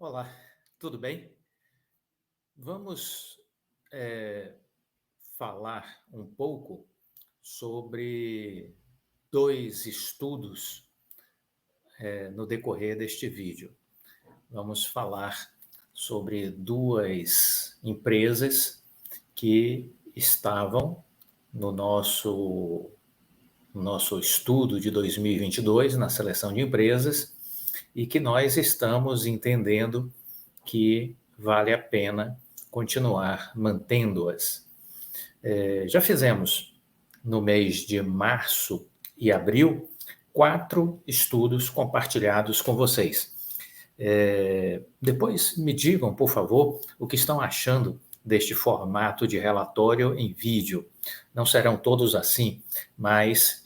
Olá, tudo bem? Vamos falar um pouco sobre dois estudos no decorrer deste vídeo. Vamos falar sobre duas empresas que estavam no nosso estudo de 2022, na seleção de empresas, e que nós estamos entendendo que vale a pena continuar mantendo-as. Já fizemos, no mês de março e abril, 4 estudos compartilhados com vocês. Depois me digam, por favor, o que estão achando deste formato de relatório em vídeo. Não serão todos assim, mas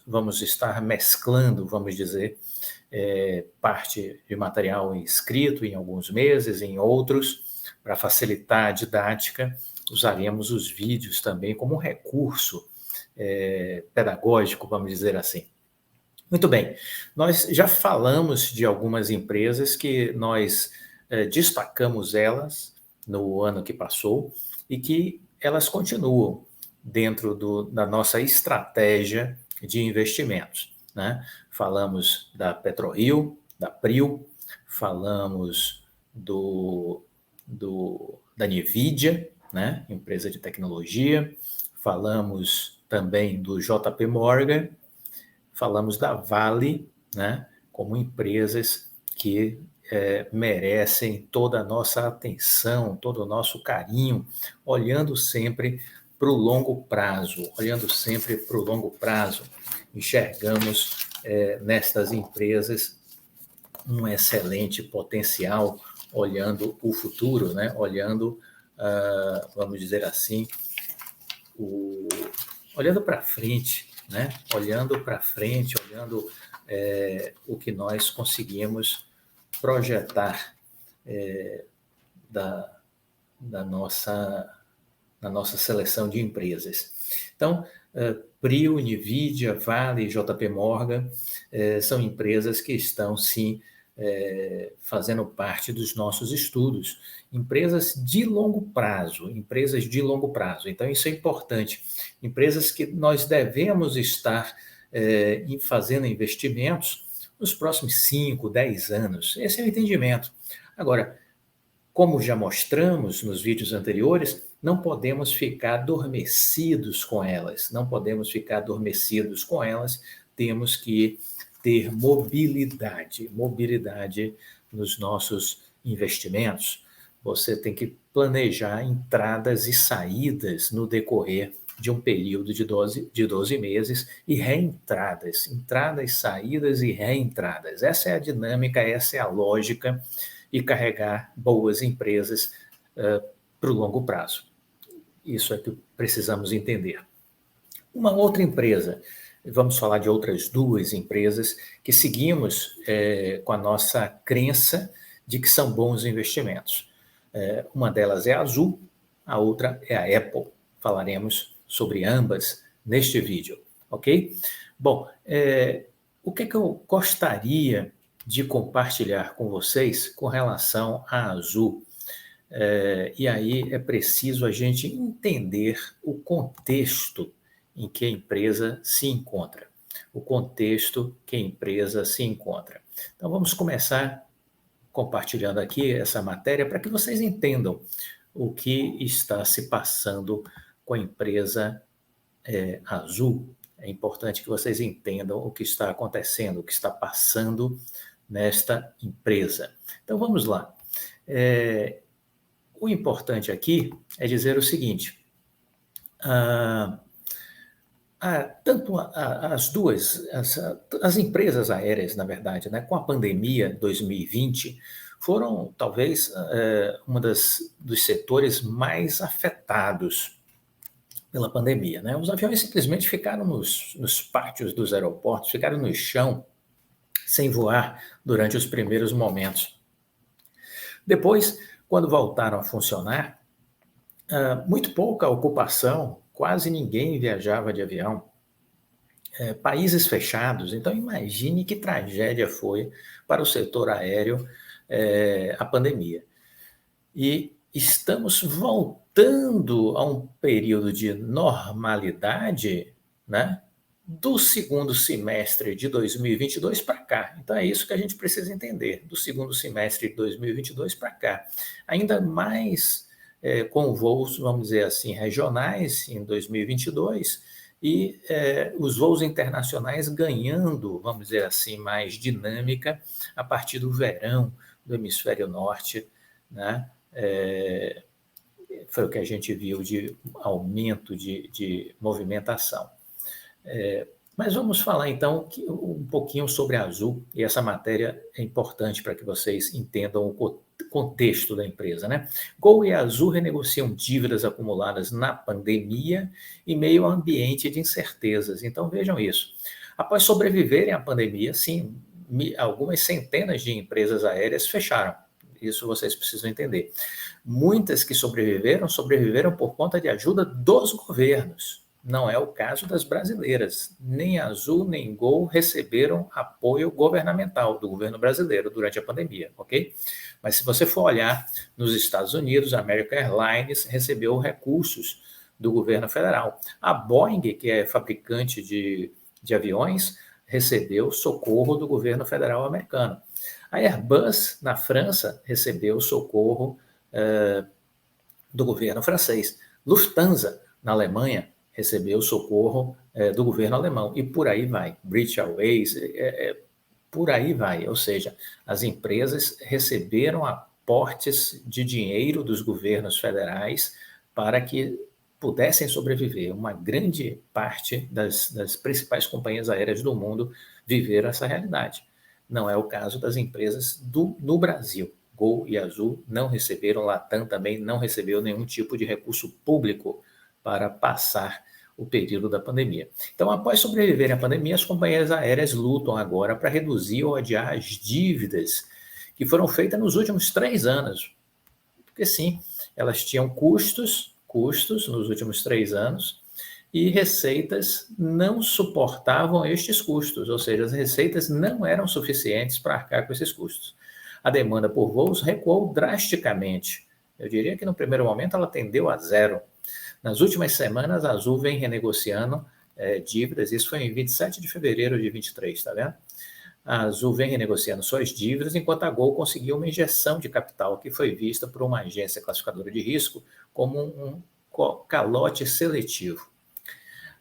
vamos estar mesclando, vamos dizer, parte de material escrito em alguns meses, em outros, para facilitar a didática, usaremos os vídeos também como um recurso pedagógico, vamos dizer assim. Muito bem, nós já falamos de algumas empresas que nós destacamos elas no ano que passou e que elas continuam dentro da nossa estratégia de investimentos, né? Falamos da PetroRio, da Prio, falamos da Nvidia, né? Empresa de tecnologia, falamos também do JP Morgan, falamos da Vale, né? Como empresas que merecem toda a nossa atenção, todo o nosso carinho, olhando sempre para o longo prazo, enxergamos nestas empresas um excelente potencial, olhando o futuro, né? Olhando, vamos dizer assim, olhando para frente, né? Olhando o que nós conseguimos projetar da nossa seleção de empresas. Então, Prio, Nvidia, Vale, JP Morgan são empresas que estão, sim, fazendo parte dos nossos estudos. Empresas de longo prazo. Então, isso é importante. Empresas que nós devemos estar fazendo investimentos nos próximos 5, 10 anos. Esse é o entendimento. Agora, como já mostramos nos vídeos anteriores, não podemos ficar adormecidos com elas. Temos que ter mobilidade nos nossos investimentos. Você tem que planejar entradas e saídas no decorrer de um período de 12 meses e reentradas, entradas, saídas e reentradas. Essa é a dinâmica, essa é a lógica, e carregar boas empresas para o longo prazo. Isso é que precisamos entender. Uma outra empresa, vamos falar de outras duas empresas que seguimos com a nossa crença de que são bons investimentos. Uma delas é a Azul, a outra é a Apple. Falaremos sobre ambas neste vídeo, ok? Bom, o que eu gostaria de compartilhar com vocês com relação à Azul? E aí é preciso a gente entender o contexto em que a empresa se encontra. Então, vamos começar compartilhando aqui essa matéria para que vocês entendam o que está se passando com a empresa Azul. É importante que vocês entendam o que está acontecendo, o que está passando nesta empresa. Então, vamos lá. O importante aqui é dizer o seguinte: tanto as empresas aéreas, na verdade, né, com a pandemia 2020, foram talvez dos setores mais afetados pela pandemia, né? Os aviões simplesmente ficaram nos pátios dos aeroportos, ficaram no chão, sem voar durante os primeiros momentos. Depois, quando voltaram a funcionar, muito pouca ocupação, quase ninguém viajava de avião, países fechados. Então, imagine que tragédia foi para o setor aéreo a pandemia. E estamos voltando a um período de normalidade, né, do segundo semestre de 2022 para cá. Então é isso que a gente precisa entender, do segundo semestre de 2022 para cá. Ainda mais com voos, vamos dizer assim, regionais em 2022 e os voos internacionais ganhando, vamos dizer assim, mais dinâmica a partir do verão do hemisfério norte, né? Foi o que a gente viu de aumento de movimentação. Mas vamos falar então um pouquinho sobre a Azul, e essa matéria é importante para que vocês entendam o contexto da empresa, né? Gol e Azul renegociam dívidas acumuladas na pandemia e meio a ambiente de incertezas. Então vejam isso. Após sobreviverem à pandemia, sim, algumas centenas de empresas aéreas fecharam. Isso vocês precisam entender. Muitas que sobreviveram por conta de ajuda dos governos. Não é o caso das brasileiras. Nem Azul, nem Gol receberam apoio governamental do governo brasileiro durante a pandemia, ok? Mas se você for olhar nos Estados Unidos, a American Airlines recebeu recursos do governo federal. A Boeing, que é fabricante de aviões, recebeu socorro do governo federal americano. A Airbus, na França, recebeu socorro do governo francês. Lufthansa, na Alemanha, recebeu socorro do governo alemão. E por aí vai. British Airways, por aí vai. Ou seja, as empresas receberam aportes de dinheiro dos governos federais para que pudessem sobreviver. Uma grande parte das principais companhias aéreas do mundo viveram essa realidade. Não é o caso das empresas no Brasil. Gol e Azul não receberam, Latam também não recebeu nenhum tipo de recurso público para passar o período da pandemia. Então, após sobreviverem à pandemia, as companhias aéreas lutam agora para reduzir ou adiar as dívidas que foram feitas nos últimos 3 anos. Porque, sim, elas tinham custos nos últimos 3 anos e receitas não suportavam estes custos, ou seja, as receitas não eram suficientes para arcar com esses custos. A demanda por voos recuou drasticamente. Eu diria que no primeiro momento ela tendeu a zero. Nas últimas semanas, a Azul vem renegociando dívidas, isso foi em 27 de fevereiro de 23, tá vendo? A Azul vem renegociando suas dívidas, enquanto a Gol conseguiu uma injeção de capital que foi vista por uma agência classificadora de risco como um calote seletivo.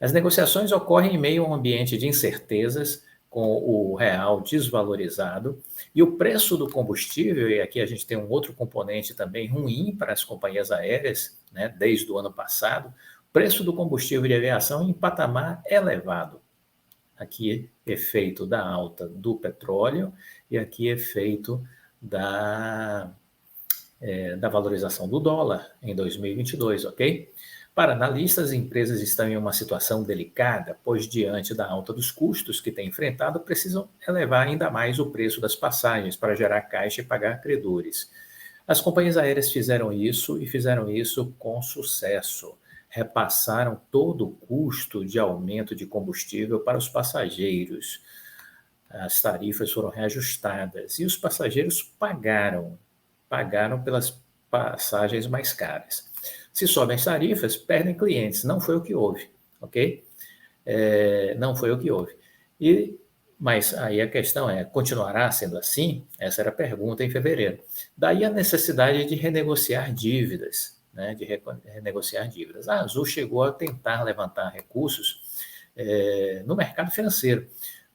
As negociações ocorrem em meio a um ambiente de incertezas, com o real desvalorizado, e o preço do combustível, e aqui a gente tem um outro componente também ruim para as companhias aéreas, né, desde o ano passado, o preço do combustível de aviação em patamar elevado. Aqui efeito da alta do petróleo e aqui efeito da valorização do dólar em 2022, ok? Para analistas, as empresas estão em uma situação delicada, pois, diante da alta dos custos que têm enfrentado, precisam elevar ainda mais o preço das passagens para gerar caixa e pagar credores. As companhias aéreas fizeram isso e fizeram isso com sucesso. Repassaram todo o custo de aumento de combustível para os passageiros. As tarifas foram reajustadas e os passageiros pagaram pelas passagens mais caras. Se sobem as tarifas, perdem clientes. Não foi o que houve, ok? Não foi o que houve. Mas aí a questão é, continuará sendo assim? Essa era a pergunta em fevereiro. Daí a necessidade de renegociar dívidas, né? De renegociar dívidas. A Azul chegou a tentar levantar recursos no mercado financeiro,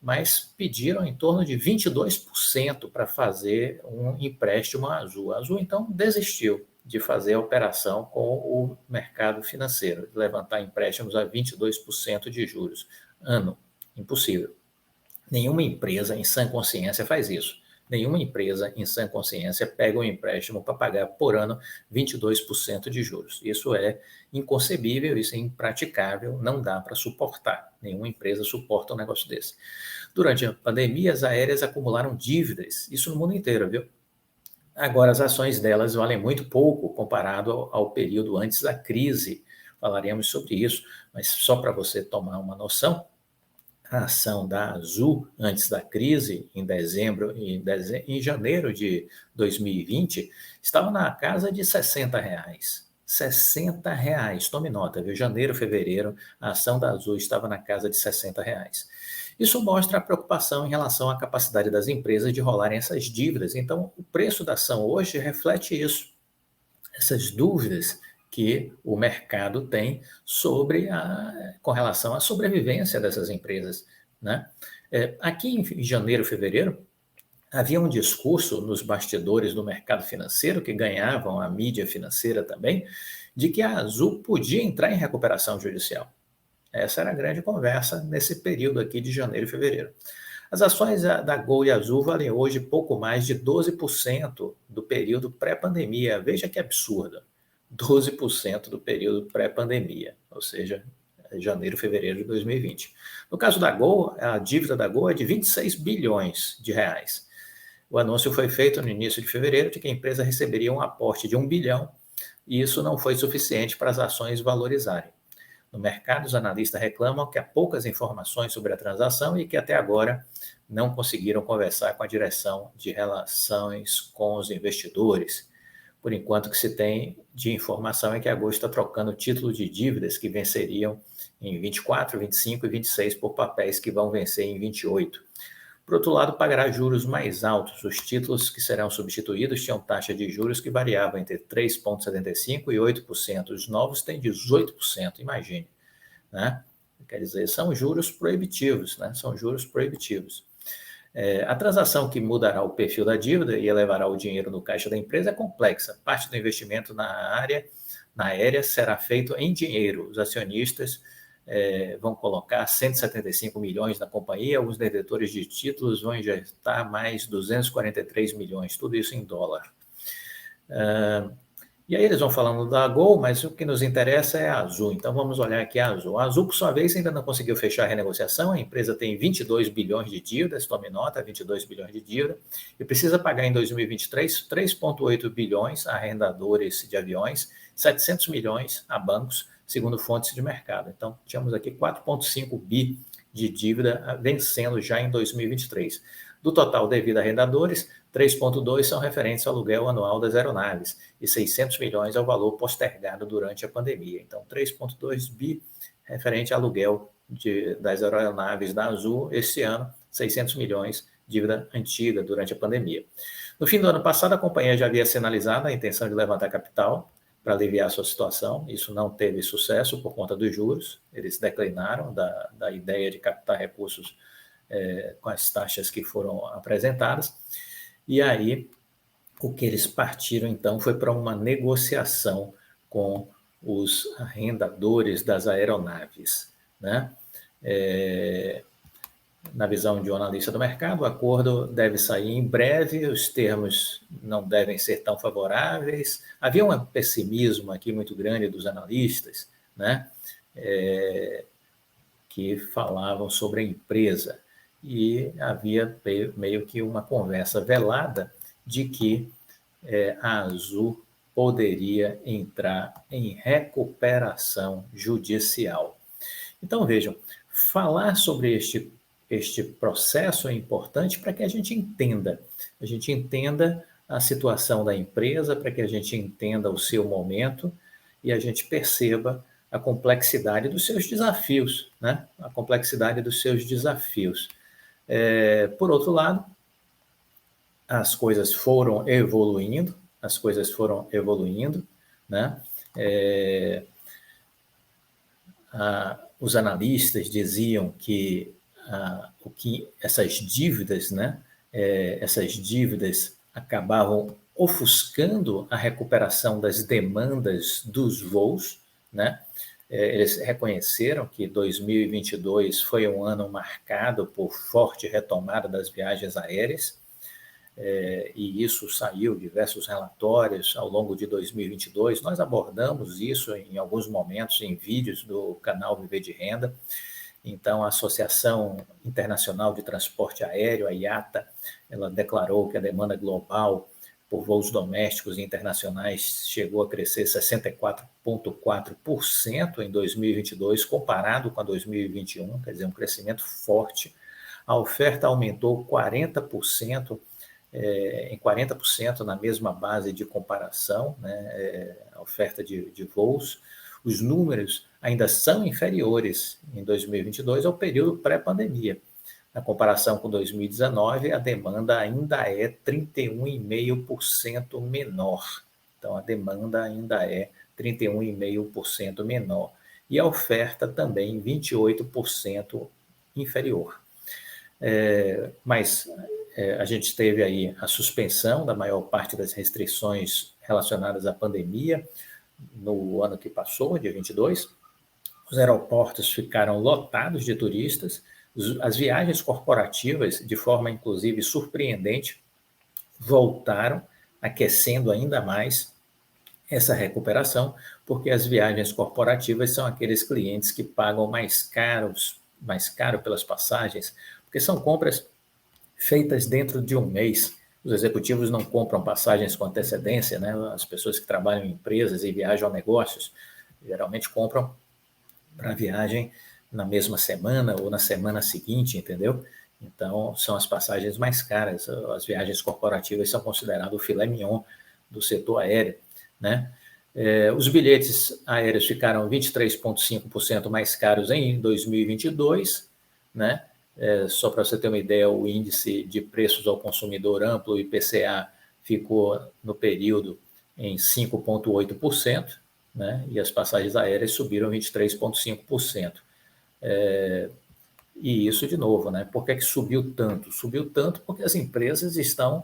mas pediram em torno de 22% para fazer um empréstimo à Azul. A Azul, então, desistiu de fazer a operação com o mercado financeiro, de levantar empréstimos a 22% de juros ano. Impossível. Nenhuma empresa em sã consciência faz isso. Nenhuma empresa em sã consciência pega um empréstimo para pagar por ano 22% de juros. Isso é inconcebível, isso é impraticável, não dá para suportar. Nenhuma empresa suporta um negócio desse. Durante a pandemia, as aéreas acumularam dívidas, isso no mundo inteiro, viu? Agora, as ações delas valem muito pouco comparado ao período antes da crise. Falaremos sobre isso, mas só para você tomar uma noção, a ação da Azul antes da crise, em janeiro de 2020, estava na casa de R$ 60. R$ 60. Tome nota, viu? Janeiro, fevereiro, a ação da Azul estava na casa de R$ 60. Isso mostra a preocupação em relação à capacidade das empresas de rolarem essas dívidas. Então, o preço da ação hoje reflete isso, essas dúvidas que o mercado tem com relação à sobrevivência dessas empresas, né? Aqui em janeiro, fevereiro, havia um discurso nos bastidores do mercado financeiro, que ganhavam a mídia financeira também, de que a Azul podia entrar em recuperação judicial. Essa era a grande conversa nesse período aqui de janeiro e fevereiro. As ações da Gol e Azul valem hoje pouco mais de 12% do período pré-pandemia. Veja que absurdo. 12% do período pré-pandemia, ou seja, janeiro, fevereiro de 2020. No caso da Gol, a dívida da Gol é de 26 bilhões de reais. O anúncio foi feito no início de fevereiro de que a empresa receberia um aporte de 1 bilhão e isso não foi suficiente para as ações valorizarem. No mercado, os analistas reclamam que há poucas informações sobre a transação e que até agora não conseguiram conversar com a direção de relações com os investidores. Por enquanto, o que se tem de informação é que a Gol está trocando título de dívidas que venceriam em 24, 25 e 26 por papéis que vão vencer em 28. Por outro lado, pagará juros mais altos. Os títulos que serão substituídos tinham taxa de juros que variavam entre 3,75% e 8%. Os novos têm 18%, imagine. Né? Quer dizer, são juros proibitivos, né? São juros proibitivos. A transação que mudará o perfil da dívida e elevará o dinheiro no caixa da empresa é complexa. Parte do investimento na aérea será feito em dinheiro. Os acionistas vão colocar 175 milhões na companhia, os detentores de títulos vão injetar mais 243 milhões, tudo isso em dólar. E aí eles vão falando da Gol, mas o que nos interessa é a Azul. Então vamos olhar aqui a Azul. A Azul, por sua vez, ainda não conseguiu fechar a renegociação. A empresa tem 22 bilhões de dívidas, tome nota, 22 bilhões de dívida, e precisa pagar em 2023 3,8 bilhões a arrendadores de aviões, 700 milhões a bancos, segundo fontes de mercado. Então, tínhamos aqui 4,5 bi de dívida vencendo já em 2023. Do total devido a arrendadores, 3,2 são referentes ao aluguel anual das aeronaves e 600 milhões ao valor postergado durante a pandemia. Então, 3,2 bi referente ao aluguel das aeronaves da Azul este ano, 600 milhões dívida antiga durante a pandemia. No fim do ano passado, a companhia já havia sinalizado a intenção de levantar capital para aliviar a sua situação. Isso não teve sucesso por conta dos juros. Eles declinaram da ideia de captar recursos com as taxas que foram apresentadas. E aí, o que eles partiram, então, foi para uma negociação com os arrendadores das aeronaves, né? Na visão de um analista do mercado, o acordo deve sair em breve, os termos não devem ser tão favoráveis. Havia um pessimismo aqui muito grande dos analistas, né? Que falavam sobre a empresa. E havia meio que uma conversa velada de que a Azul poderia entrar em recuperação judicial. Então, vejam, falar sobre este processo é importante para que a gente entenda a situação da empresa, para que a gente entenda o seu momento e a gente perceba a complexidade dos seus desafios, né? A complexidade dos seus desafios. Por outro lado, as coisas foram evoluindo, né? Os analistas diziam que essas dívidas, né? Essas dívidas acabavam ofuscando a recuperação das demandas dos voos, né? Eles reconheceram que 2022 foi um ano marcado por forte retomada das viagens aéreas, e isso saiu diversos relatórios ao longo de 2022. Nós abordamos isso em alguns momentos em vídeos do canal Viver de Renda. Então, a Associação Internacional de Transporte Aéreo, a IATA, ela declarou que a demanda global por voos domésticos e internacionais chegou a crescer 64,4% em 2022, comparado com a 2021, quer dizer, um crescimento forte. A oferta aumentou 40%, em 40% na mesma base de comparação, né, a oferta de voos. Os números ainda são inferiores em 2022 ao período pré-pandemia. Na comparação com 2019, a demanda ainda é 31,5% menor. Então, a demanda ainda é 31,5% menor. E a oferta também 28% inferior. Mas a gente teve aí a suspensão da maior parte das restrições relacionadas à pandemia no ano que passou, dia 22. Os aeroportos ficaram lotados de turistas, as viagens corporativas, de forma inclusive surpreendente, voltaram, aquecendo ainda mais essa recuperação, porque as viagens corporativas são aqueles clientes que pagam mais caro pelas passagens, porque são compras feitas dentro de um mês. Os executivos não compram passagens com antecedência, né? As pessoas que trabalham em empresas e viajam a negócios geralmente compram para a viagem na mesma semana ou na semana seguinte, entendeu? Então, são as passagens mais caras. As viagens corporativas são consideradas o filé mignon do setor aéreo, né? Os bilhetes aéreos ficaram 23,5% mais caros em 2022, né? Só para você ter uma ideia, o índice de preços ao consumidor amplo, o IPCA, ficou no período em 5,8%, né? E as passagens aéreas subiram 23,5%. E isso, de novo, né? Por que que subiu tanto? Subiu tanto porque as empresas estão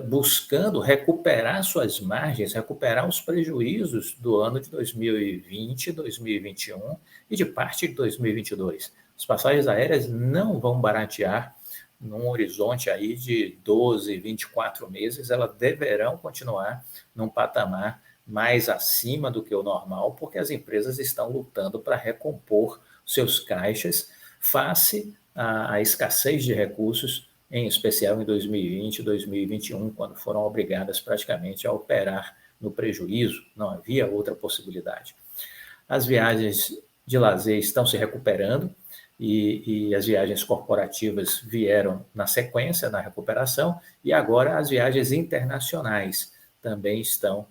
buscando recuperar suas margens, recuperar os prejuízos do ano de 2020, 2021 e de parte de 2022. As passagens aéreas não vão baratear num horizonte aí de 12, 24 meses, elas deverão continuar num patamar mais acima do que o normal, porque as empresas estão lutando para recompor seus caixas face à escassez de recursos, em especial em 2020 e 2021, quando foram obrigadas praticamente a operar no prejuízo, não havia outra possibilidade. As viagens de lazer estão se recuperando e as viagens corporativas vieram na sequência, na recuperação, e agora as viagens internacionais também estão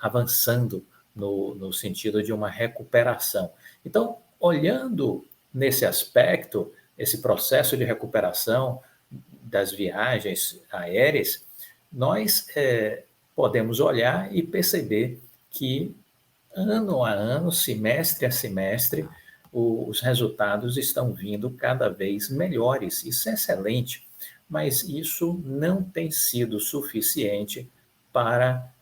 avançando no sentido de uma recuperação. Então, olhando nesse aspecto, esse processo de recuperação das viagens aéreas, nós podemos olhar e perceber que ano a ano, semestre a semestre, os resultados estão vindo cada vez melhores. Isso é excelente, mas isso não tem sido suficiente para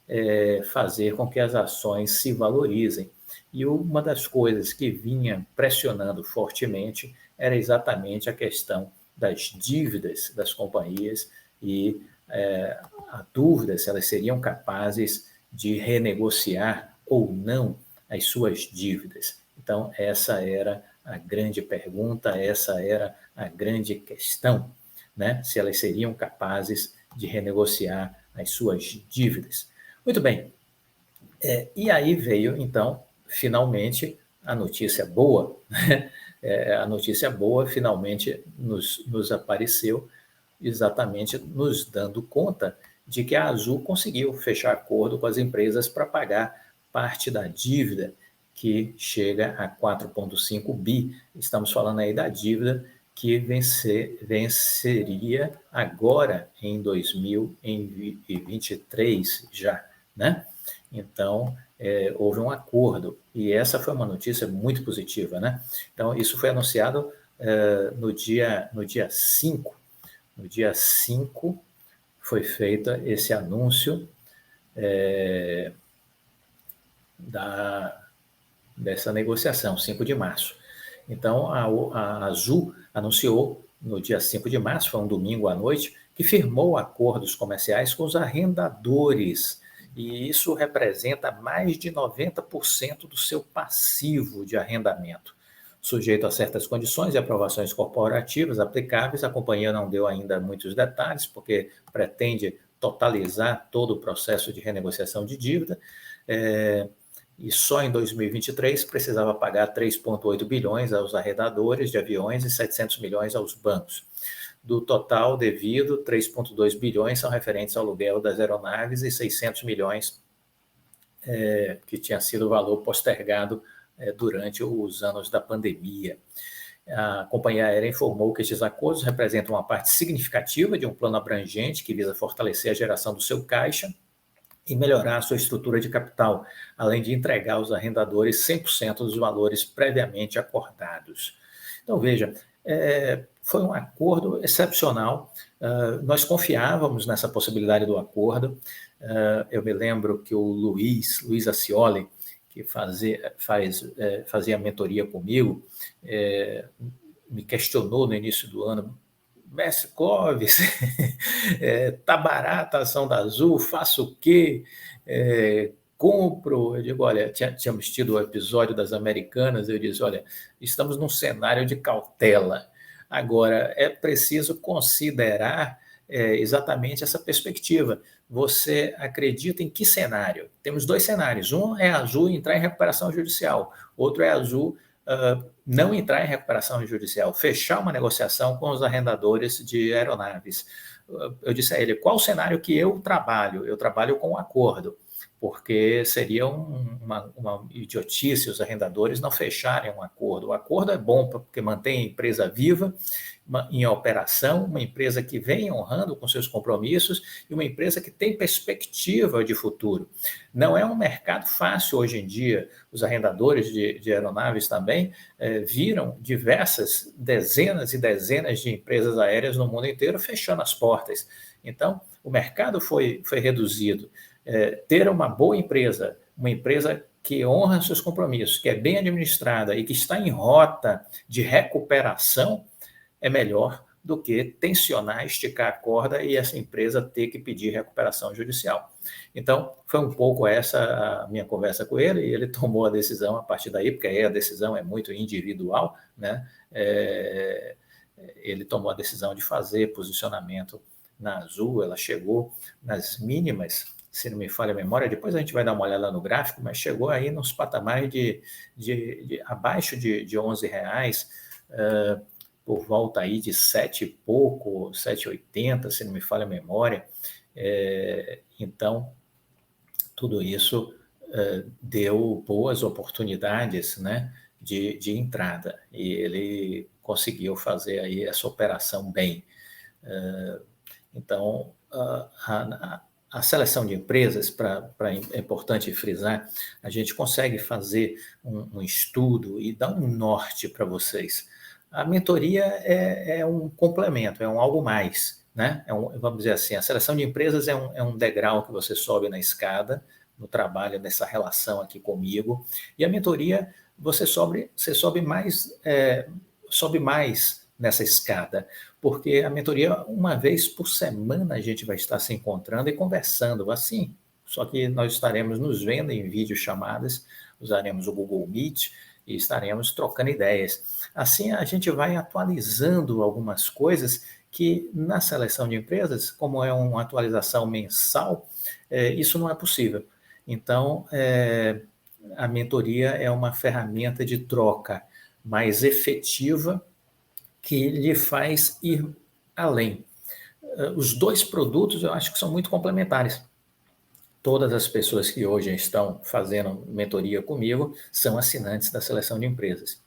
fazer com que as ações se valorizem. E uma das coisas que vinha pressionando fortemente era exatamente a questão das dívidas das companhias e a dúvida se elas seriam capazes de renegociar ou não as suas dívidas. Então, essa era a grande pergunta, essa era a grande questão, né? Se elas seriam capazes de renegociar as suas dívidas. Muito bem. E aí veio, então, finalmente, a notícia boa, né? A notícia boa finalmente nos apareceu, exatamente nos dando conta de que a Azul conseguiu fechar acordo com as empresas para pagar parte da dívida, que chega a 4,5 bi. Estamos falando aí da dívida que venceria agora em 2023 já, né? Então, houve um acordo, e essa foi uma notícia muito positiva, né? Então, isso foi anunciado no dia 5. No dia 5 foi feito esse anúncio dessa negociação, 5 de março. Então, a Azul anunciou no dia 5 de março, foi um domingo à noite, que firmou acordos comerciais com os arrendadores, e isso representa mais de 90% do seu passivo de arrendamento. Sujeito a certas condições e aprovações corporativas aplicáveis, a companhia não deu ainda muitos detalhes, porque pretende totalizar todo o processo de renegociação de dívida, e só em 2023 precisava pagar 3,8 bilhões aos arrendadores de aviões e 700 milhões aos bancos. Do total devido, 3,2 bilhões são referentes ao aluguel das aeronaves e 600 milhões que tinha sido o valor postergado durante os anos da pandemia. A companhia aérea informou que estes acordos representam uma parte significativa de um plano abrangente que visa fortalecer a geração do seu caixa e melhorar a sua estrutura de capital, além de entregar aos arrendadores 100% dos valores previamente acordados. Então, veja, foi um acordo excepcional. Nós confiávamos nessa possibilidade do acordo. Eu me lembro que o Luiz Acioli, que fazia mentoria comigo, me questionou no início do ano: Mestre Clóvis, tá barata a ação da Azul, faço o quê? Compro? Eu digo, olha, tínhamos tido o episódio das Americanas, eu disse, olha, estamos num cenário de cautela. Agora, é preciso considerar exatamente essa perspectiva. Você acredita em que cenário? Temos dois cenários. Um é a Azul entrar em recuperação judicial. Outro é a Azul não entrar em recuperação judicial, fechar uma negociação com os arrendadores de aeronaves. Eu disse a ele, qual o cenário que eu trabalho? Eu trabalho com um acordo, porque seria uma idiotice os arrendadores não fecharem um acordo. O acordo é bom porque mantém a empresa viva, em operação, uma empresa que vem honrando com seus compromissos e uma empresa que tem perspectiva de futuro. Não é um mercado fácil hoje em dia. Os arrendadores de aeronaves também viram diversas dezenas e dezenas de empresas aéreas no mundo inteiro fechando as portas. Então, o mercado foi reduzido. Ter uma boa empresa, uma empresa que honra seus compromissos, que é bem administrada e que está em rota de recuperação, é melhor do que tensionar, esticar a corda e essa empresa ter que pedir recuperação judicial. Então, foi um pouco essa a minha conversa com ele, e ele tomou a decisão a partir daí, porque aí a decisão é muito individual, né? Ele tomou a decisão de fazer posicionamento na Azul, ela chegou nas mínimas, se não me falha a memória, depois a gente vai dar uma olhada no gráfico, mas chegou aí nos patamares de abaixo de R$11, por volta aí de 7 e pouco, 7,80, se não me falha a memória. Então, tudo isso deu boas oportunidades, né, de entrada, e ele conseguiu fazer aí essa operação bem. Então, a seleção de empresas, é importante frisar, a gente consegue fazer um estudo e dar um norte para vocês. A mentoria é um complemento, é um algo mais, né? Vamos dizer assim, a seleção de empresas é um degrau que você sobe na escada, no trabalho, nessa relação aqui comigo, e a mentoria você sobe mais nessa escada, porque a mentoria, uma vez por semana, a gente vai estar se encontrando e conversando, assim, só que nós estaremos nos vendo em videochamadas, usaremos o Google Meet e estaremos trocando ideias. Assim, a gente vai atualizando algumas coisas que, na seleção de empresas, como é uma atualização mensal, isso não é possível. Então, a mentoria é uma ferramenta de troca mais efetiva que lhe faz ir além. Os dois produtos eu acho que são muito complementares. Todas as pessoas que hoje estão fazendo mentoria comigo são assinantes da seleção de empresas.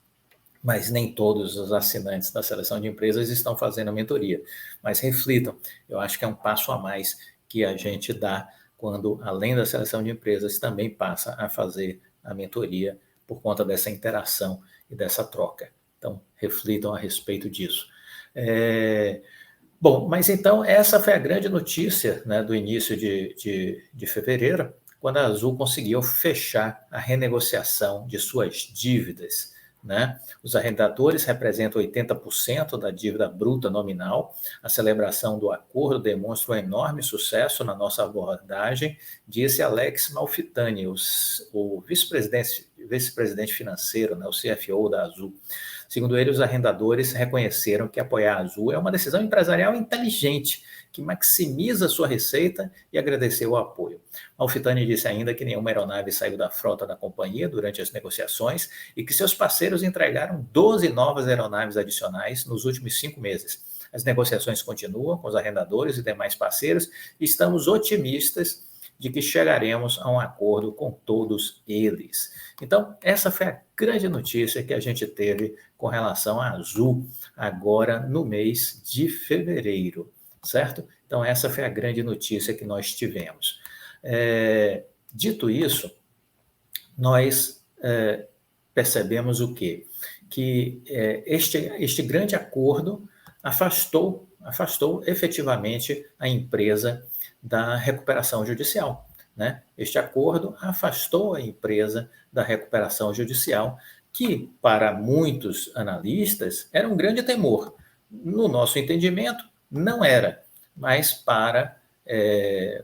Mas nem todos os assinantes da seleção de empresas estão fazendo a mentoria. Mas reflitam, eu acho que é um passo a mais que a gente dá quando, além da seleção de empresas, também passa a fazer a mentoria por conta dessa interação e dessa troca. Então, reflitam a respeito disso. Bom, mas então essa foi a grande notícia, né, do início de fevereiro, quando a Azul conseguiu fechar a renegociação de suas dívidas, né? Os arrendadores representam 80% da dívida bruta nominal. A celebração do acordo demonstra um enorme sucesso na nossa abordagem, disse Alex Malfitani, o vice-presidente financeiro, né, o CFO da Azul. Segundo ele, os arrendadores reconheceram que apoiar a Azul é uma decisão empresarial inteligente que maximiza a sua receita e agradeceu o apoio. Malfitani disse ainda que nenhuma aeronave saiu da frota da companhia durante as negociações e que seus parceiros entregaram 12 novas aeronaves adicionais nos últimos 5 meses. As negociações continuam com os arrendadores e demais parceiros e estamos otimistas de que chegaremos a um acordo com todos eles. Então, essa foi a grande notícia que a gente teve com relação à Azul agora no mês de fevereiro, certo? Então, essa foi a grande notícia que nós tivemos. Dito isso, nós percebemos o quê? Que este grande acordo afastou efetivamente a empresa da recuperação judicial, né? Este acordo afastou a empresa da recuperação judicial, que para muitos analistas era um grande temor. No nosso entendimento, não era, mas para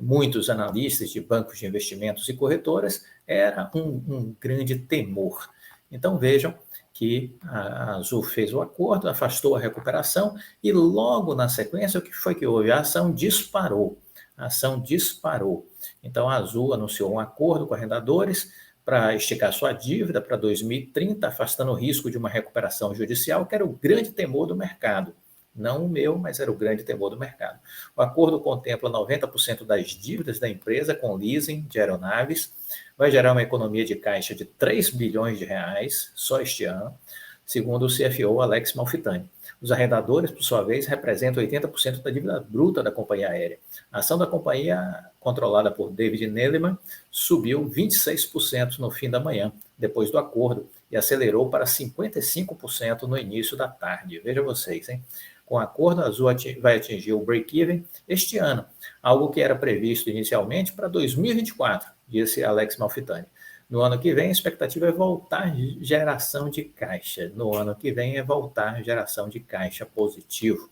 muitos analistas de bancos de investimentos e corretoras era um grande temor. Então vejam que a Azul fez o acordo, afastou a recuperação e logo na sequência o que foi que houve? A ação disparou. Então a Azul anunciou um acordo com arrendadores para esticar sua dívida para 2030, afastando o risco de uma recuperação judicial, que era o grande temor do mercado. Não o meu, mas era o grande temor do mercado. O acordo contempla 90% das dívidas da empresa com leasing de aeronaves, vai gerar uma economia de caixa de 3 bilhões de reais só este ano, segundo o CFO Alex Malfitani. Os arrendadores, por sua vez, representam 80% da dívida bruta da companhia aérea. A ação da companhia, controlada por David Neeleman, subiu 26% no fim da manhã, depois do acordo, e acelerou para 55% no início da tarde. Veja vocês, hein? Com o acordo, a Azul vai atingir o break-even este ano, algo que era previsto inicialmente para 2024, disse Alex Malfitani. No ano que vem, a expectativa é voltar geração de caixa. Positivo.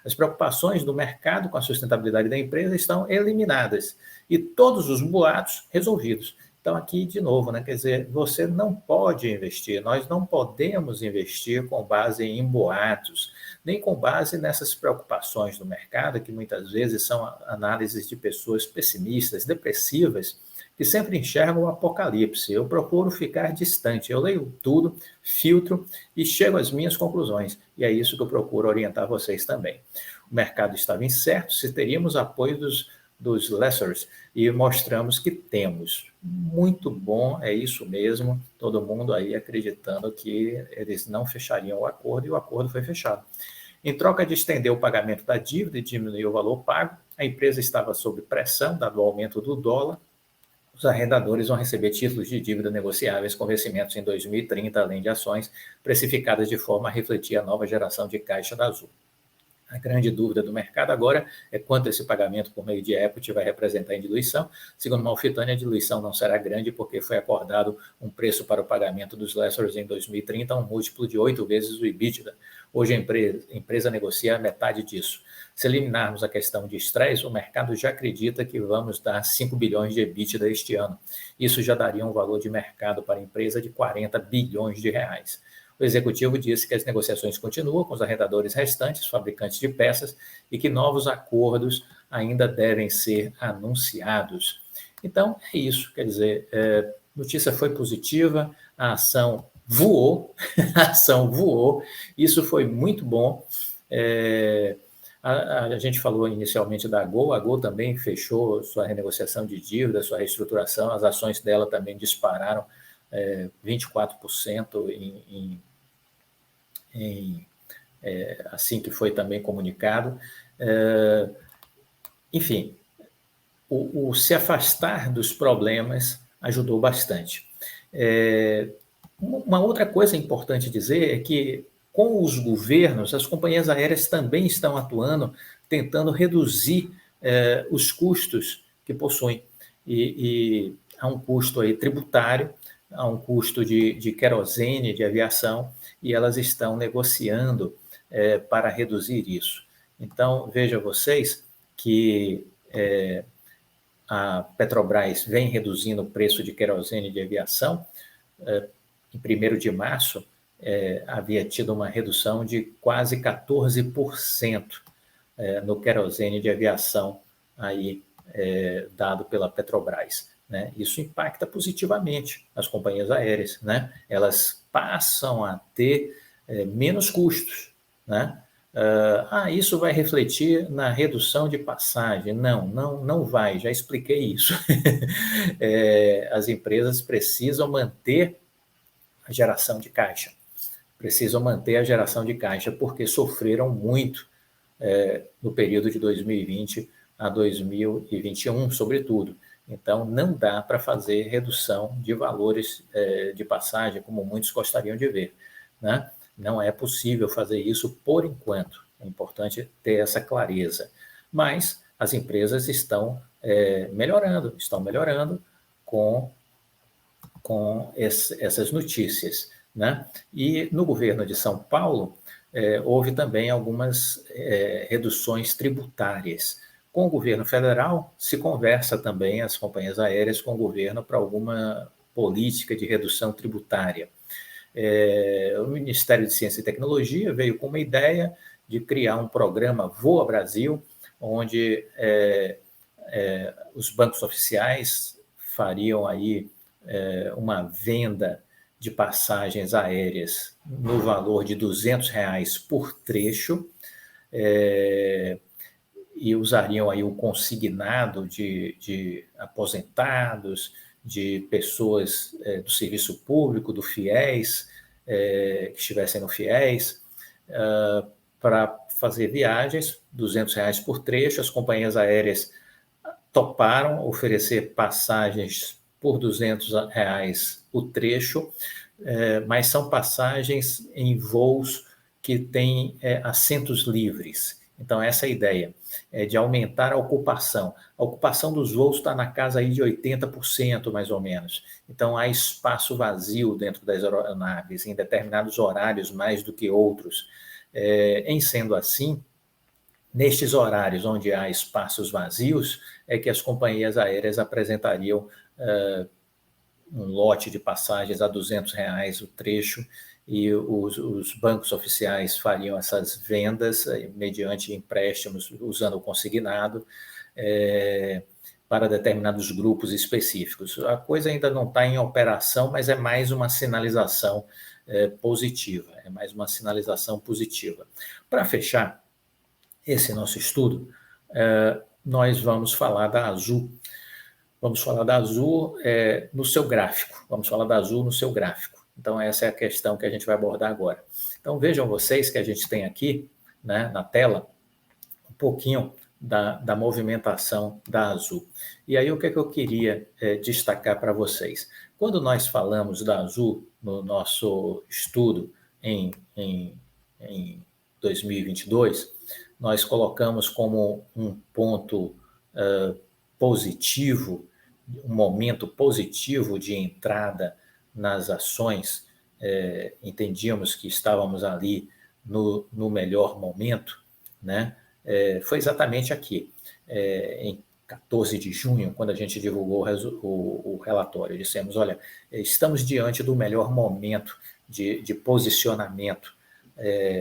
As preocupações do mercado com a sustentabilidade da empresa estão eliminadas e todos os boatos resolvidos. Então, aqui, de novo, né, quer dizer, você não pode investir, nós não podemos investir com base em boatos, nem com base nessas preocupações do mercado, que muitas vezes são análises de pessoas pessimistas, depressivas, que sempre enxergam o apocalipse. Eu procuro ficar distante, eu leio tudo, filtro e chego às minhas conclusões. E é isso que eu procuro orientar vocês também. O mercado estava incerto se teríamos apoio dos lessors e mostramos que temos. Muito bom, é isso mesmo, todo mundo aí acreditando que eles não fechariam o acordo e o acordo foi fechado. Em troca de estender o pagamento da dívida e diminuir o valor pago, a empresa estava sob pressão, dado o aumento do dólar. Os arrendadores vão receber títulos de dívida negociáveis com vencimentos em 2030, além de ações precificadas de forma a refletir a nova geração de caixa da Azul. A grande dúvida do mercado agora é quanto esse pagamento por meio de equity vai representar em diluição. Segundo Malfitani, a diluição não será grande porque foi acordado um preço para o pagamento dos lessors em 2030, um múltiplo de 8 vezes o EBITDA. Hoje a empresa negocia a metade disso. Se eliminarmos a questão de estresse, o mercado já acredita que vamos dar 5 bilhões de EBITDA este ano. Isso já daria um valor de mercado para a empresa de 40 bilhões de reais. O executivo disse que as negociações continuam com os arrendadores restantes, fabricantes de peças, e que novos acordos ainda devem ser anunciados. Então, é isso. Quer dizer, notícia foi positiva, a ação voou, isso foi muito bom. A gente falou inicialmente da Gol, a Gol também fechou sua renegociação de dívida, sua reestruturação, as ações dela também dispararam 24% assim que foi também comunicado. Enfim, o se afastar dos problemas ajudou bastante. Uma outra coisa importante dizer é que, com os governos, as companhias aéreas também estão atuando, tentando reduzir os custos que possuem. E há um custo aí tributário, há um custo de querosene, de aviação, e elas estão negociando para reduzir isso. Então, veja vocês que a Petrobras vem reduzindo o preço de querosene de aviação. Em 1º de março, havia tido uma redução de quase 14% no querosene de aviação aí, dado pela Petrobras. Né? Isso impacta positivamente as companhias aéreas. Né? Elas passam a ter menos custos. Né? Isso vai refletir na redução de passagem. Não vai, já expliquei isso. As empresas precisam manter a geração de caixa. Precisam manter a geração de caixa porque sofreram muito no período de 2020 a 2021, sobretudo. Então, não dá para fazer redução de valores de passagem, como muitos gostariam de ver. Né? Não é possível fazer isso por enquanto. É importante ter essa clareza. Mas as empresas estão melhorando com essas notícias. Né? E no governo de São Paulo, houve também algumas reduções tributárias. Com o governo federal, se conversa também as companhias aéreas com o governo para alguma política de redução tributária. O Ministério de Ciência e Tecnologia veio com uma ideia de criar um programa Voa Brasil, onde os bancos oficiais fariam aí uma venda de passagens aéreas no valor de R$200 por trecho, e usariam aí o consignado de aposentados, de pessoas do serviço público, do FIES, que estivessem no FIES, para fazer viagens, R$200 por trecho. As companhias aéreas toparam oferecer passagens por R$200 o trecho, mas são passagens em voos que têm assentos livres. Então, essa é a ideia, de aumentar a ocupação. A ocupação dos voos está na casa aí de 80%, mais ou menos. Então, há espaço vazio dentro das aeronaves, em determinados horários mais do que outros. Em sendo assim, nestes horários onde há espaços vazios, é que as companhias aéreas apresentariam um lote de passagens a R$200 o trecho, e os bancos oficiais fariam essas vendas mediante empréstimos, usando o consignado, para determinados grupos específicos. A coisa ainda não está em operação, mas é mais uma sinalização positiva. Para fechar esse nosso estudo, nós vamos falar da Azul. Vamos falar da Azul no seu gráfico. Então, essa é a questão que a gente vai abordar agora. Então, vejam vocês que a gente tem aqui, né, na tela um pouquinho da movimentação da Azul. E aí, o que eu queria destacar para vocês? Quando nós falamos da Azul no nosso estudo em 2022, nós colocamos como um ponto positivo, um momento positivo de entrada nas ações. Entendíamos que estávamos ali no melhor momento, né? Foi exatamente aqui, em 14 de junho, quando a gente divulgou o relatório. Dissemos, olha, estamos diante do melhor momento de posicionamento.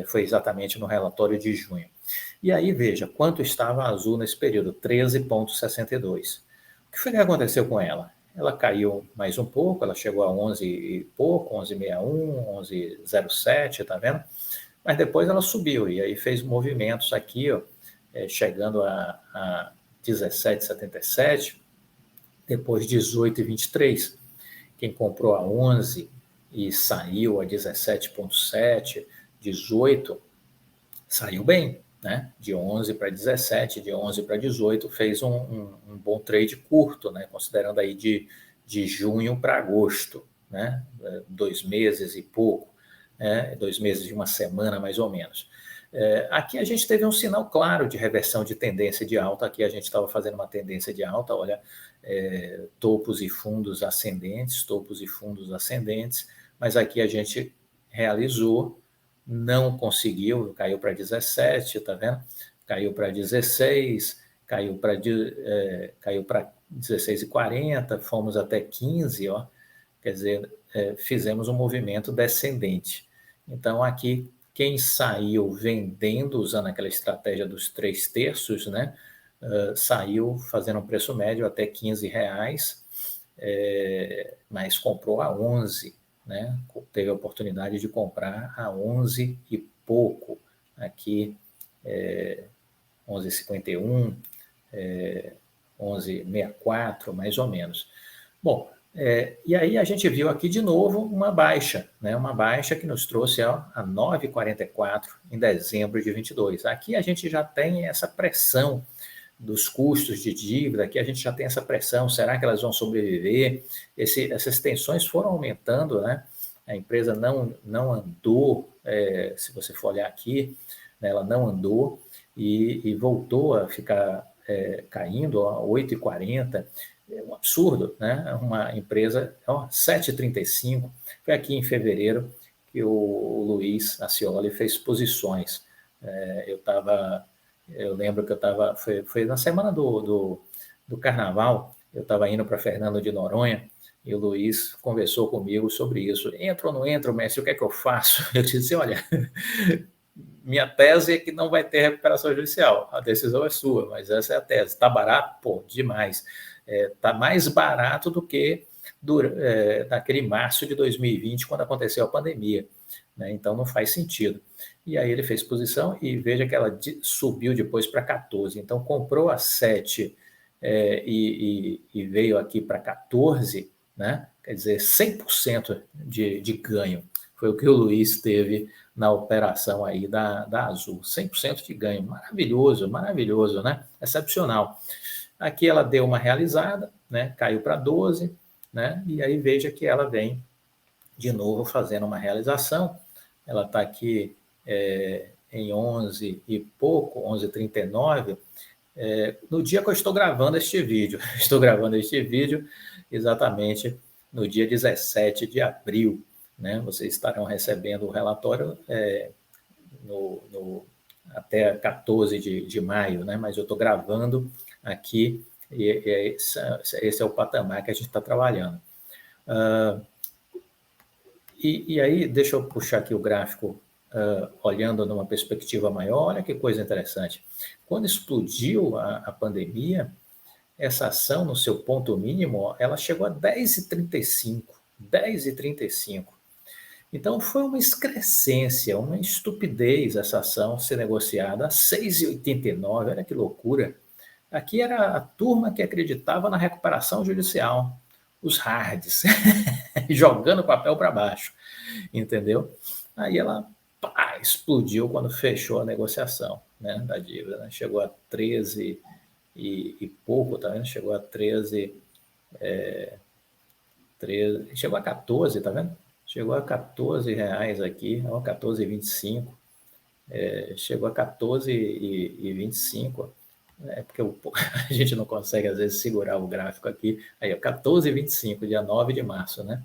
Foi exatamente no relatório de junho. E aí, veja, quanto estava a Azul nesse período? 13,62. O que foi que aconteceu com ela? Ela caiu mais um pouco, ela chegou a 11 e pouco, 11,61, 11,07, tá vendo? Mas depois ela subiu, e aí fez movimentos aqui, ó, chegando a 17,77, depois 18,23. Quem comprou a 11 e saiu a 17,7, 18, saiu bem, né? De 11 para 17, de 11 para 18, fez um bom trade curto, né? Considerando aí de junho para agosto, né? 2 meses e pouco, 2 meses e uma semana, mais ou menos. Aqui a gente teve um sinal claro de reversão de tendência de alta. Aqui a gente estava fazendo uma tendência de alta, olha, topos e fundos ascendentes, mas aqui a gente realizou, não conseguiu, caiu para 17, tá vendo? Caiu para 16, caiu para 16,40, fomos até 15, ó, quer dizer, fizemos um movimento descendente. Então, aqui Quem saiu vendendo, usando aquela estratégia dos 3/3, né? Saiu fazendo um preço médio até R$ 15, mas comprou a 11, né? Teve a oportunidade de comprar a 11 e pouco, aqui 11,51, 11,64, mais ou menos. Bom, e aí a gente viu aqui de novo uma baixa, né? Uma baixa que nos trouxe a 9,44 em dezembro de 22. Aqui a gente já tem essa pressão dos custos de dívida, aqui a gente já tem essa pressão, será que elas vão sobreviver? Essas tensões foram aumentando, né? A empresa não andou, se você for olhar aqui, né, ela não andou e voltou a ficar caindo a 8,40, é um absurdo, né? Uma empresa, 7,35, foi aqui em fevereiro que o Luiz Acioli fez posições. Eu lembro que eu estava, foi na semana do Carnaval, eu estava indo para Fernando de Noronha, e o Luiz conversou comigo sobre isso. Entro ou não entro, Messi, o que é que eu faço? Eu disse, olha, minha tese é que não vai ter recuperação judicial, a decisão é sua, mas essa é a tese. Está barato? Pô, demais. Está mais barato do que naquele março de 2020, quando aconteceu a pandemia, né? Então não faz sentido. E aí ele fez posição e veja que ela subiu depois para 14. Então comprou a 7 e veio aqui para 14, né? Quer dizer, 100% de ganho. Foi o que o Luiz teve na operação aí da Azul. 100% de ganho. Maravilhoso, maravilhoso, né? Excepcional. Aqui ela deu uma realizada, né? Caiu para 12, né? E aí veja que ela vem de novo fazendo uma realização. Ela está aqui em 11 e pouco, 11,39, no dia que eu estou gravando este vídeo. Estou gravando este vídeo exatamente no dia 17 de abril, né? Vocês estarão recebendo o relatório até 14 de maio, né? Mas eu estou gravando aqui e esse é o patamar que a gente está trabalhando. E aí, deixa eu puxar aqui o gráfico, olhando numa perspectiva maior, olha que coisa interessante. Quando explodiu a pandemia, essa ação, no seu ponto mínimo, ela chegou a 10,35. 10,35. Então, foi uma excrescência, uma estupidez essa ação ser negociada a 6,89. Olha que loucura. Aqui era a turma que acreditava na recuperação judicial, os hards, jogando papel para baixo, entendeu? Aí ela explodiu quando fechou a negociação, né, da dívida, né? Chegou a 13 e pouco, tá vendo? Chegou a 13, chegou a 14, tá vendo? Chegou a R$ 14 aqui, ó, 14,25. Chegou a 14,25. Porque a gente não consegue, às vezes, segurar o gráfico aqui. Aí, 14,25, dia 9 de março, né?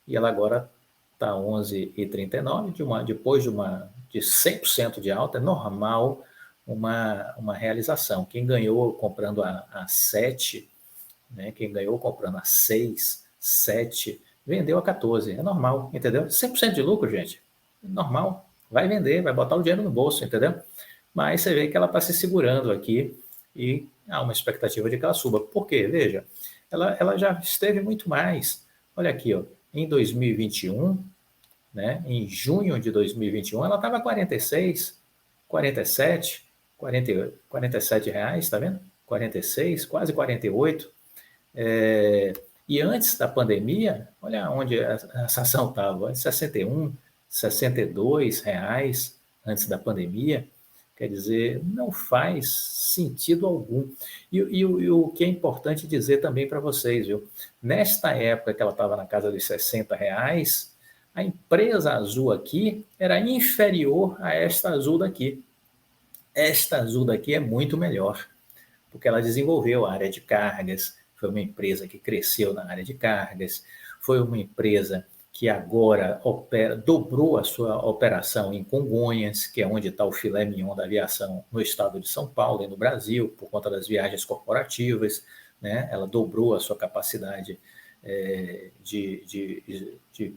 E ela agora está 11,39, depois de 100% de alta, é normal uma realização. Quem ganhou comprando a 7, né? Quem ganhou comprando a 6, 7, vendeu a 14. É normal, entendeu? 100% de lucro, gente. Normal. Vai vender, vai botar o dinheiro no bolso, entendeu? Mas você vê que ela está se segurando aqui e há uma expectativa de que ela suba. Por quê? Veja, ela já esteve muito mais. Olha aqui, ó, em 2021, né, em junho de 2021, ela estava 46, 47, 47 reais, tá vendo? 46, quase 48. E antes da pandemia, olha onde essa ação estava, 61, 62 reais antes da pandemia. Quer dizer, não faz sentido algum. E o que é importante dizer também para vocês, viu? Nesta época que ela estava na casa dos 60 reais, a empresa azul aqui era inferior a esta azul daqui. Esta azul daqui é muito melhor, porque ela desenvolveu a área de cargas, foi uma empresa que cresceu na área de cargas, foi uma empresa que agora dobrou a sua operação em Congonhas, que é onde está o filé mignon da aviação no estado de São Paulo e no Brasil, por conta das viagens corporativas, né? Ela dobrou a sua capacidade de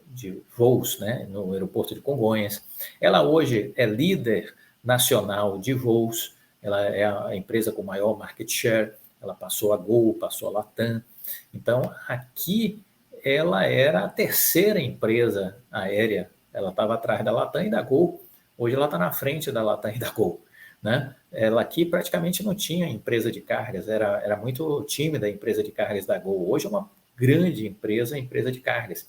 de voos, né, no aeroporto de Congonhas. Ela hoje é líder nacional de voos, ela é a empresa com maior market share, ela passou a Gol, passou a Latam. Então, aqui ela era a terceira empresa aérea, ela estava atrás da Latam e da Gol, hoje ela está na frente da Latam e da Gol. Né? Ela aqui praticamente não tinha empresa de cargas, era muito tímida a empresa de cargas da Gol. Hoje é uma grande empresa, empresa de cargas.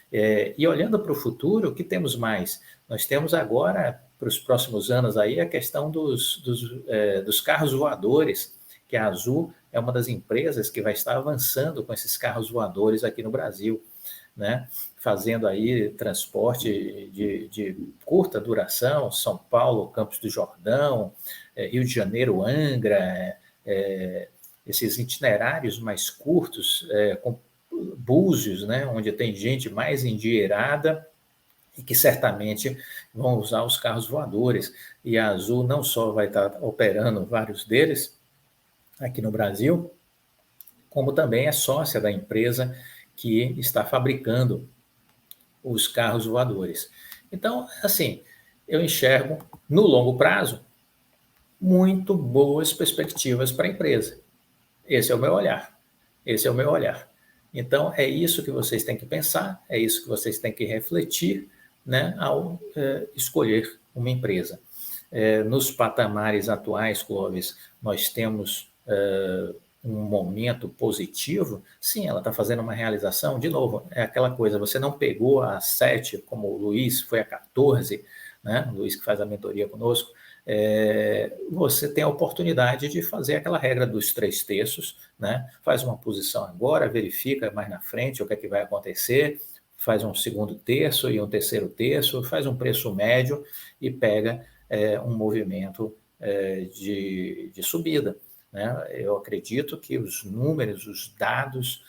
E olhando para o futuro, o que temos mais? Nós temos agora, para os próximos anos, aí, a questão dos carros voadores, que a Azul é uma das empresas que vai estar avançando com esses carros voadores aqui no Brasil, né? Fazendo aí transporte de curta duração, São Paulo, Campos do Jordão, Rio de Janeiro, Angra, esses itinerários mais curtos, com Búzios, né, onde tem gente mais endinheirada e que certamente vão usar os carros voadores. E a Azul não só vai estar operando vários deles aqui no Brasil, como também é sócia da empresa que está fabricando os carros voadores. Então, assim, eu enxergo no longo prazo muito boas perspectivas para a empresa. Esse é o meu olhar. Esse é o meu olhar. Então, é isso que vocês têm que pensar, é isso que vocês têm que refletir, né, ao escolher uma empresa. Nos patamares atuais, Clóvis, nós temos um momento positivo. Sim, ela está fazendo uma realização. De novo, é aquela coisa, você não pegou a 7, como o Luiz, foi a 14, né? O Luiz que faz a mentoria conosco. Você tem a oportunidade de fazer aquela regra dos 3 terços, né? Faz uma posição agora, verifica mais na frente o que é que vai acontecer, faz um segundo terço e um terceiro terço, faz um preço médio e pega um movimento de subida, né? Eu acredito que os números, os dados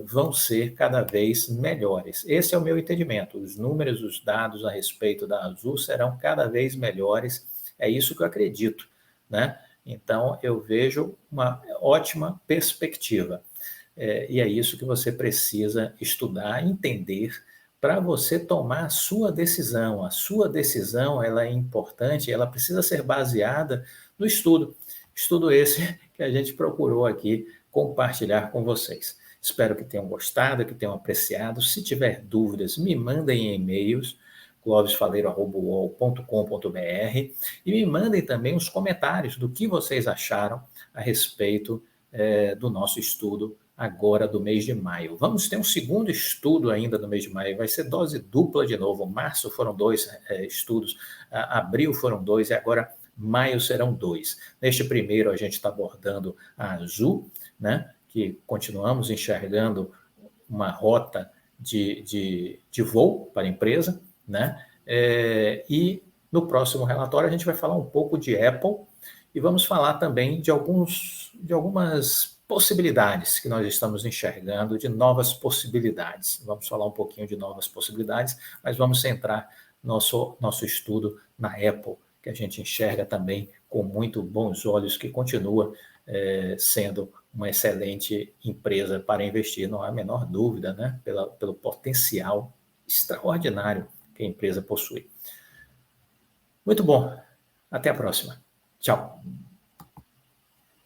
vão ser cada vez melhores. Esse é o meu entendimento. Os números, os dados a respeito da Azul serão cada vez melhores. É isso que eu acredito, né? Então, eu vejo uma ótima perspectiva. E é isso que você precisa estudar, entender, para você tomar a sua decisão. A sua decisão, ela é importante, ela precisa ser baseada no estudo. Estudo esse que a gente procurou aqui compartilhar com vocês. Espero que tenham gostado, que tenham apreciado. Se tiver dúvidas, me mandem e-mails, clovisfaleiro@uol.com.br, e me mandem também os comentários do que vocês acharam a respeito do nosso estudo agora do mês de maio. Vamos ter um segundo estudo ainda no mês de maio, vai ser dose dupla de novo. Março foram 2 estudos, abril foram 2 e agora maio serão 2. Neste primeiro a gente está abordando a Azul, né, que continuamos enxergando uma rota de voo para a empresa, né? E no próximo relatório a gente vai falar um pouco de Apple e vamos falar também de algumas possibilidades que nós estamos enxergando, de novas possibilidades. Vamos falar um pouquinho de novas possibilidades, mas vamos centrar nosso estudo na Apple, que a gente enxerga também com muito bons olhos, que continua sendo uma excelente empresa para investir, não há a menor dúvida, né? Pelo potencial extraordinário que a empresa possui. Muito bom. Até a próxima. Tchau.